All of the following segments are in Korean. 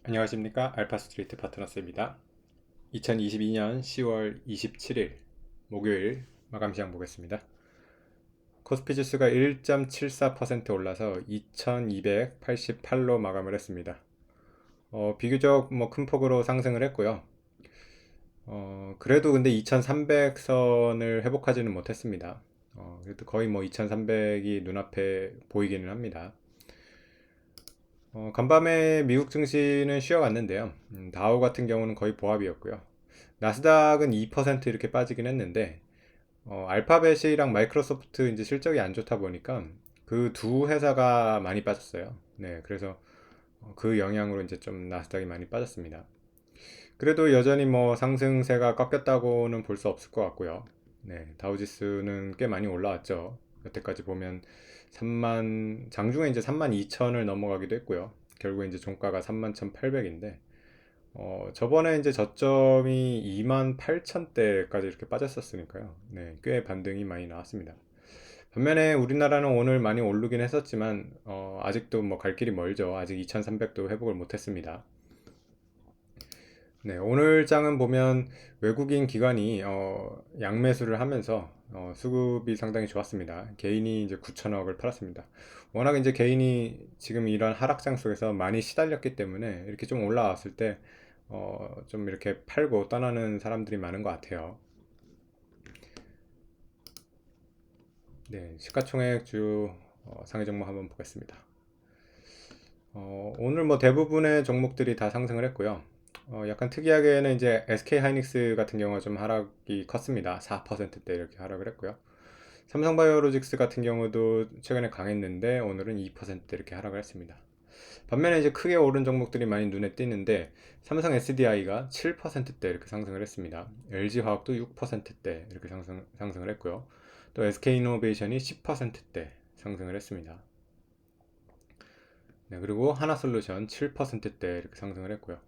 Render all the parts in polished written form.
안녕하십니까, 알파스트리트 파트너스입니다. 2022년 10월 27일 목요일 마감 시장 보겠습니다. 코스피 지수가 1.74% 올라서 2288로 마감을 했습니다. 비교적 큰 폭으로 상승을 했고요. 그래도 근데 2300선을 회복하지는 못했습니다. 그래도 거의 2300이 눈앞에 보이기는 합니다. 간밤에 미국 증시는 쉬어갔는데요. 다우 같은 경우는 거의 보합이었고요. 나스닥은 2% 이렇게 빠지긴 했는데, 알파벳이랑 마이크로소프트 이제 실적이 안 좋다 보니까 그 두 회사가 많이 빠졌어요. 네, 그래서 그 영향으로 이제 좀 나스닥이 많이 빠졌습니다. 그래도 여전히 상승세가 꺾였다고는 볼 수 없을 것 같고요. 네, 다우지수는 꽤 많이 올라왔죠. 여태까지 보면 장중에 이제 3만 2천을 넘어가기도 했고요. 결국에 이제 종가가 3만 1,800인데, 저번에 이제 저점이 2만 8천대까지 이렇게 빠졌었으니까요. 네, 꽤 반등이 많이 나왔습니다. 반면에 우리나라는 오늘 많이 오르긴 했었지만, 아직도 갈 길이 멀죠. 아직 2,300도 회복을 못했습니다. 네, 오늘 장은 보면 외국인 기관이 양매수를 하면서 수급이 상당히 좋았습니다. 개인이 이제 9천억을 팔았습니다. 워낙 이제 개인이 지금 이런 하락장 속에서 많이 시달렸기 때문에 이렇게 좀 올라왔을 때 좀 이렇게 팔고 떠나는 사람들이 많은 것 같아요. 네, 시가총액 주 상위 종목 한번 보겠습니다. 오늘 대부분의 종목들이 다 상승을 했고요. 약간 특이하게는 이제 SK 하이닉스 같은 경우가 좀 하락이 컸습니다. 4%대 이렇게 하락을 했고요. 삼성바이오로직스 같은 경우도 최근에 강했는데 오늘은 2% 이렇게 하락을 했습니다. 반면에 이제 크게 오른 종목들이 많이 눈에 띄는데 삼성 SDI가 7%대 이렇게 상승을 했습니다. LG화학도 6%대 이렇게 상승을 했고요. 또 SK이노베이션이 10%대 상승을 했습니다. 네, 그리고 하나솔루션 7%대 이렇게 상승을 했고요.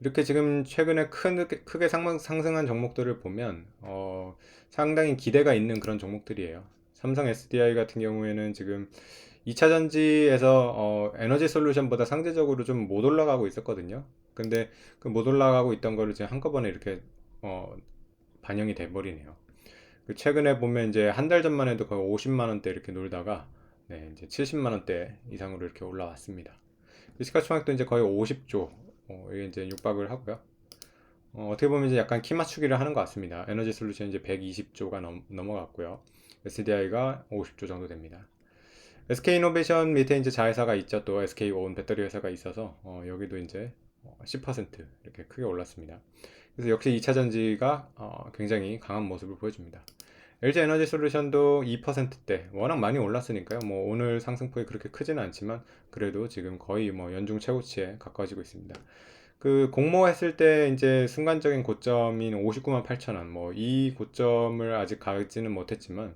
이렇게 지금 최근에 크게 상승한 종목들을 보면 상당히 기대가 있는 그런 종목들이에요. 삼성 SDI 같은 경우에는 지금 2차 전지에서 에너지 솔루션보다 상대적으로 좀 못 올라가고 있었거든요. 근데 그 못 올라가고 있던 거를 지금 한꺼번에 이렇게 어, 반영이 돼 버리네요. 그 최근에 보면 이제 한 달 전만 해도 거의 50만 원대 이렇게 놀다가 네, 이제 70만 원대 이상으로 이렇게 올라왔습니다. 시가총액도 이제 거의 50조 이게 이제 육박을 하고요. 어떻게 보면 이제 약간 키 맞추기를 하는 것 같습니다. 에너지 솔루션 이제 120조가 넘어갔고요. SDI가 50조 정도 됩니다. SK이노베이션 밑에 이제 자회사가 있죠. 또 SK온 배터리 회사가 있어서 여기도 이제 10% 이렇게 크게 올랐습니다. 그래서 역시 2차 전지가 굉장히 강한 모습을 보여줍니다. LG 에너지 솔루션도 2%대 워낙 많이 올랐으니까요. 오늘 상승폭이 그렇게 크지는 않지만 그래도 지금 거의 연중 최고치에 가까워지고 있습니다. 그 공모했을 때 이제 순간적인 고점인 59만 8천 원, 이 고점을 아직 가지는 못했지만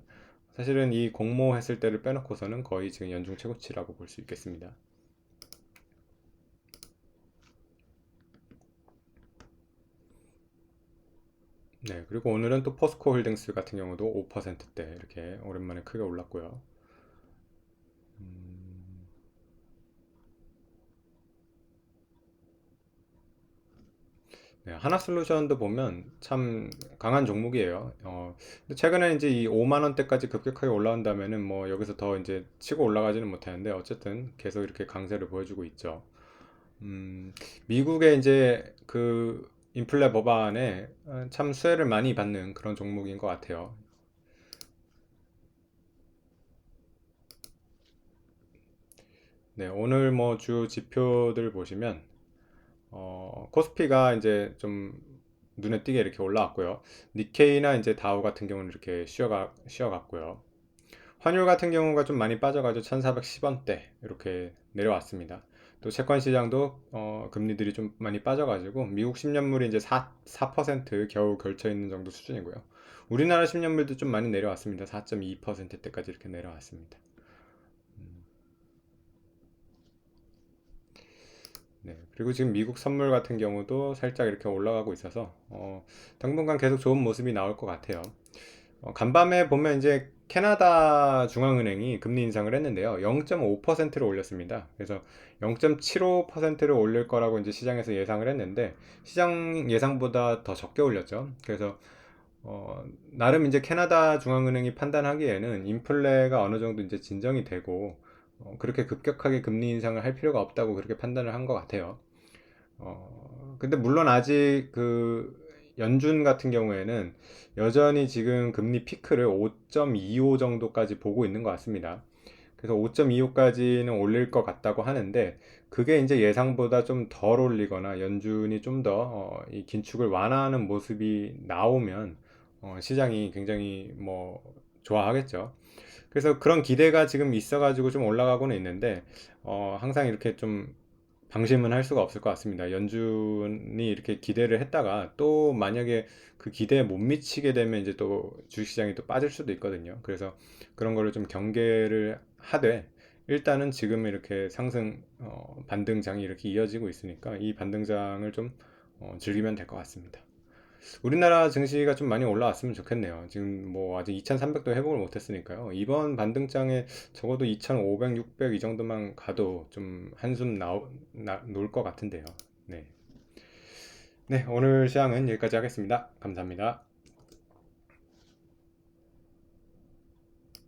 사실은 이 공모했을 때를 빼놓고서는 거의 지금 연중 최고치라고 볼 수 있겠습니다. 네, 그리고 오늘은 또 포스코 홀딩스 같은 경우도 5%대 이렇게 오랜만에 크게 올랐고요. 네, 하나솔루션도 보면 참 강한 종목이에요. 근데 최근에 이제 이 5만 원대까지 급격하게 올라온다면은 여기서 더 이제 치고 올라가지는 못하는데 어쨌든 계속 이렇게 강세를 보여주고 있죠. 음, 미국의 이제 그 인플레 법안에 참 수혜를 많이 받는 그런 종목인 것 같아요. 네, 오늘 주 지표들 보시면 코스피가 이제 좀 눈에 띄게 이렇게 올라왔고요. 니케이나 이제 다우 같은 경우는 이렇게 쉬어갔고요. 환율 같은 경우가 좀 많이 빠져가지고 1410원대 이렇게 내려왔습니다. 또 채권 시장도 금리들이 좀 많이 빠져가지고 미국 10년물이 이제 4% 겨우 걸쳐 있는 정도 수준이고요. 우리나라 10년물도 좀 많이 내려왔습니다. 4.2%대까지 이렇게 내려왔습니다. 네, 그리고 지금 미국 선물 같은 경우도 살짝 이렇게 올라가고 있어서 당분간 계속 좋은 모습이 나올 것 같아요. 간밤에 보면 이제 캐나다 중앙은행이 금리 인상을 했는데요. 0.5%를 올렸습니다. 그래서 0.75%를 올릴 거라고 이제 시장에서 예상을 했는데 시장 예상보다 더 적게 올렸죠. 그래서 나름 이제 캐나다 중앙은행이 판단하기에는 인플레가 어느 정도 이제 진정이 되고 그렇게 급격하게 금리 인상을 할 필요가 없다고 그렇게 판단을 한 것 같아요. 근데 물론 아직 그 연준 같은 경우에는 여전히 지금 금리 피크를 5.25 정도까지 보고 있는 것 같습니다. 그래서 5.25까지는 올릴 것 같다고 하는데 그게 이제 예상보다 좀 덜 올리거나 연준이 좀 더 이 긴축을 완화하는 모습이 나오면 시장이 굉장히 뭐 좋아하겠죠. 그래서 그런 기대가 지금 있어가지고 좀 올라가고는 있는데 항상 이렇게 좀 방심은 할 수가 없을 것 같습니다. 연준이 이렇게 기대를 했다가 또 만약에 그 기대에 못 미치게 되면 이제 또 주식시장이 또 빠질 수도 있거든요. 그래서 그런 거를 좀 경계를 하되 일단은 지금 이렇게 상승 반등장이 이렇게 이어지고 있으니까 이 반등장을 좀 즐기면 될 것 같습니다. 우리나라 증시가 좀 많이 올라왔으면 좋겠네요. 지금 뭐 아직 2300도 회복을 못했으니까요. 이번 반등장에 적어도 2500, 600 이 정도만 가도 좀 한숨 놓을 것 같은데요. 네. 네, 오늘 시황은 여기까지 하겠습니다. 감사합니다.